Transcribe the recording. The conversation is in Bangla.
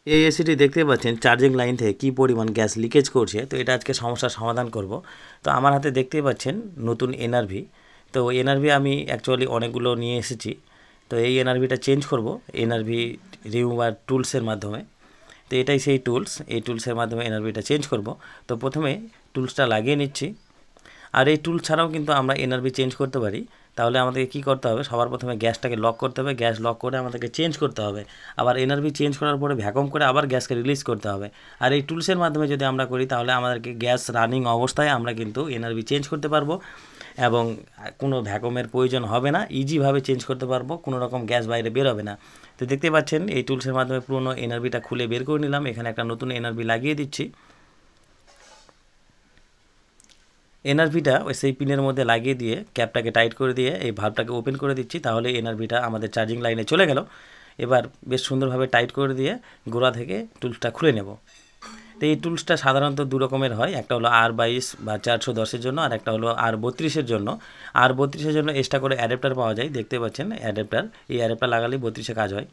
এই এসিটি দেখতে পাচ্ছেন চার্জিং লাইন থেকে কী পরিমাণ গ্যাস লিকেজ করছে। তো এটা আজকে সমস্যার সমাধান করব। তো আমার হাতে দেখতেই পাচ্ছেন নতুন এনআরভি। তো এনআরভি আমি অ্যাকচুয়ালি অনেকগুলো নিয়ে এসেছি। তো এই এনআরভিটা চেঞ্জ করব এনআরভি রিমুভার টুলসের মাধ্যমে। তো এটাই সেই টুলস, এই টুলসের মাধ্যমে এনআরভিটা চেঞ্জ করব। তো প্রথমে টুলসটা লাগিয়ে নিচ্ছি। আর এই টুল ছাড়াও কিন্তু আমরা এনআরভি চেঞ্জ করতে পারি। তাহলে আমাদেরকে কী করতে হবে, সবার প্রথমে গ্যাসটাকে লক করতে হবে, গ্যাস লক করে আমাদেরকে চেঞ্জ করতে হবে। আবার এনআরভি চেঞ্জ করার পরে ভ্যাকুয়াম করে আবার গ্যাসকে রিলিজ করতে হবে। আর এই টুলসের মাধ্যমে যদি আমরা করি তাহলে আমাদেরকে গ্যাস রানিং অবস্থায় আমরা কিন্তু এনআরভি চেঞ্জ করতে পারবো এবং কোনো ভ্যাকুয়ামের প্রয়োজন হবে না, ইজিভাবে চেঞ্জ করতে পারবো, কোনো রকম গ্যাস বাইরে বের হবে না। তো দেখতে পাচ্ছেন এই টুলসের মাধ্যমে পুরনো এনআরভিটা খুলে বের করে নিলাম। এখানে একটা নতুন এনআরভি লাগিয়ে দিচ্ছি। এনআরভিটা ওই সেই পিনের মধ্যে লাগিয়ে দিয়ে ক্যাপটাকে টাইট করে দিয়ে এই ভালভটাকে ওপেন করে দিচ্ছি। তাহলে এনআরভিটা আমাদের চার্জিং লাইনে চলে গেল। এবার বেশ সুন্দরভাবে টাইট করে দিয়ে গোড়া থেকে টুলসটা খুলে নেব। তো এই টুলসটা সাধারণত দু রকমের হয়, একটা হলো R22 বা 410-এর জন্য, আর একটা হলো R32-এর জন্য। R32-এর জন্য এক্সট্রা করে অ্যাডাপ্টার পাওয়া যায়, দেখতে পাচ্ছেন অ্যাডাপ্টার। এই অ্যাডাপ্টার লাগালেই 32-এ কাজ হয়।